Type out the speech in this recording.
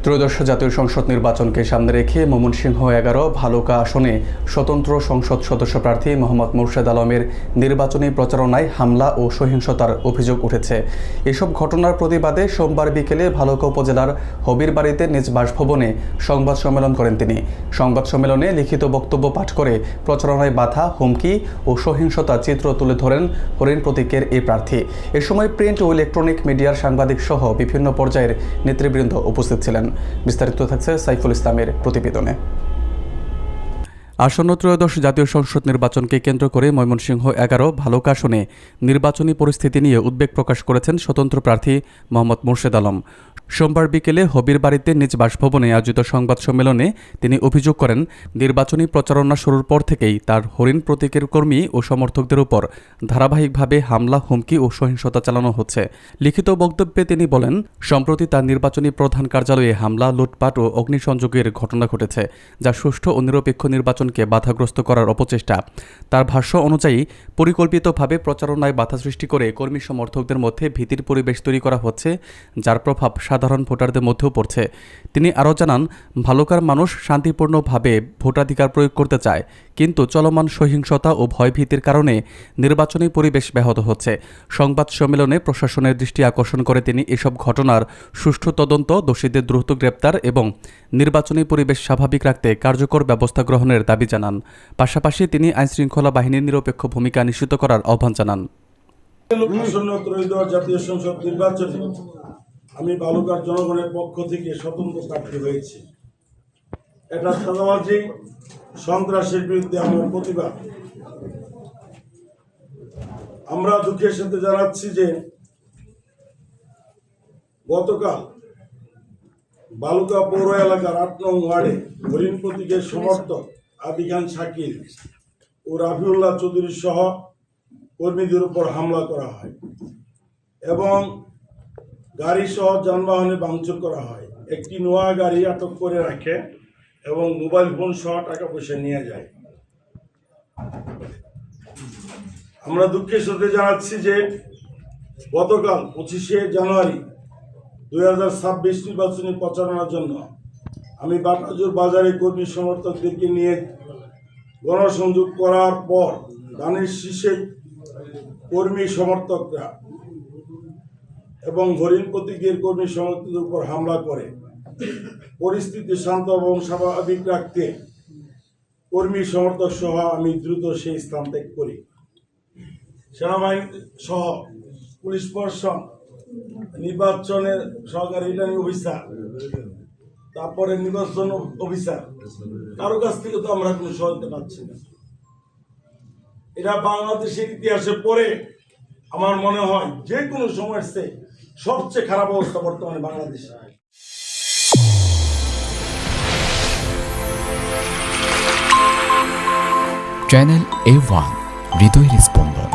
ত্রয়োদশ জাতীয় সংসদ নির্বাচনকে সামনে রেখে ময়মনসিংহ ১১ ভালুকা আসনে স্বতন্ত্র সংসদ সদস্য প্রার্থী মোহাম্মদ মোর্শেদ আলমের নির্বাচনী প্রচারণায় হামলা ও সহিংসতার অভিযোগ উঠেছে। এসব ঘটনার প্রতিবাদে সোমবার বিকেলে ভালুকা উপজেলার হবির বাড়িতে নিজ বাসভবনে সংবাদ সম্মেলন করেন তিনি। সংবাদ সম্মেলনে লিখিত বক্তব্য পাঠ করে প্রচারণায় বাধা, হুমকি ও সহিংসতার চিত্র তুলে ধরেন হরিণ প্রতীকের এই প্রার্থী। এ সময় প্রিন্ট ও ইলেকট্রনিক মিডিয়ার সাংবাদিক সহ বিভিন্ন পর্যায়ের নেতৃবৃন্দ উপস্থিত ছিলেন। বিস্তারিত থাকছে সাইফুল ইসলামের প্রতিবেদনে। আসন্ন ত্রয়োদশ জাতীয় সংসদ নির্বাচনকে কেন্দ্র করে ময়মনসিংহ ১১ ভালুকা আসনে নির্বাচনী পরিস্থিতি নিয়ে উদ্বেগ প্রকাশ করেছেন স্বতন্ত্র প্রার্থী মোহাম্মদ মোর্শেদ আলম। সোমবার বিকেলে হবির বাড়িতে নিজ বাসভবনে আয়োজিত সংবাদ সম্মেলনে তিনি অভিযোগ করেন, নির্বাচনী প্রচারণা শুরুর পর থেকেই তার হরিণ প্রতীকের কর্মী ও সমর্থকদের উপর ধারাবাহিকভাবে হামলা, হুমকি ও সহিংসতা চালানো হচ্ছে। লিখিত বক্তব্যে তিনি বলেন, সম্প্রতি তার নির্বাচনী প্রধান কার্যালয়ে হামলা, লুটপাট ও অগ্নিসংযোগের ঘটনা ঘটেছে, যা সুষ্ঠু ও নিরপেক্ষ নির্বাচনকে বাধাগ্রস্ত করার অপচেষ্টা। তার ভাষ্য অনুযায়ী পরিকল্পিতভাবে প্রচারণায় বাধা সৃষ্টি করে কর্মী সমর্থকদের মধ্যে ভীতির পরিবেশ তৈরি করা হচ্ছে, যার প্রভাব সাধারণ ভোটারদের মধ্যেও পড়ছে। তিনি আরও জানান, ভালুকার মানুষ শান্তিপূর্ণভাবে ভোটাধিকার প্রয়োগ করতে চায়, কিন্তু চলমান সহিংসতা ও ভয়ভীতির কারণে নির্বাচনী পরিবেশ ব্যাহত হচ্ছে। সংবাদ সম্মেলনে প্রশাসনের দৃষ্টি আকর্ষণ করে তিনি এসব ঘটনার সুষ্ঠু তদন্ত, দোষীদের দ্রুত গ্রেপ্তার এবং নির্বাচনী পরিবেশ স্বাভাবিক রাখতে কার্যকর ব্যবস্থা গ্রহণের দাবি জানান। পাশাপাশি তিনি আইনশৃঙ্খলা বাহিনীর নিরপেক্ষ ভূমিকা নিশ্চিত করার আহ্বান জানান। আসন্ন ত্রয়োদশ জাতীয় সংসদ নির্বাচনে আমি ভালুকার জনগণের পক্ষ থেকে স্বতন্ত্র প্রার্থী হয়েছি। এটা চাঁদাবাজি, সন্ত্রাসের বিরুদ্ধে আমার প্রতিবাদ। আমরা দুঃখের সাথে জানাচ্ছি যে গতকাল ভালুকা পৌর এলাকার ৮ নং ওয়ার্ডে হরিণ প্রতীকের সমর্থক আদি খান শাকিল ও রাফিউল্লাহ চৌধুরী সহ কর্মীদের উপর হামলা করা হয় এবং গাড়ি সহ যানবাহনে ভাঙচুর করা হয়। একটি নোয়া গাড়ি আটক করে রাখে এবং মোবাইল ফোন সহ টাকা পয়সা নিয়ে যায়। আমরা দুঃখের সাথে জানাচ্ছি যে গতকাল 25শে জানুয়ারি 2026 নির্বাচনী প্রচারণার জন্য আমি বাটাজোর বাজারে কর্মী সমর্থকদেরকে নিয়ে গণসংযোগ করার পর ধানের শীষে কর্মী সমর্থকরা এবং হরিণ প্রতীকের কর্মী সমর্থকদের উপর হামলা করে পরিস্থিতি শান্ত এবং স্বাভাবিক রাখতে কর্মী সমর্থক সহ আমি দ্রুত সেই স্থান ত্যাগ করি। সেনাবাহিনী সহ পুলিশ প্রশাসন, নির্বাচনের সহকারী রিটার্নিং অফিসার, তারপরে নির্বাচন অফিসার, কারো কাছ থেকে তো আমরা কোনো সহায়তা পাচ্ছি না। এটা বাংলাদেশের ইতিহাসে পড়ে আমার মনে হয় যে কোনো সময়ের চেয়ে সবচেয়ে খারাপ অবস্থা বর্তমানে বাংলাদেশে। চ্যানেল A1 হৃদয়ের স্পন্দন।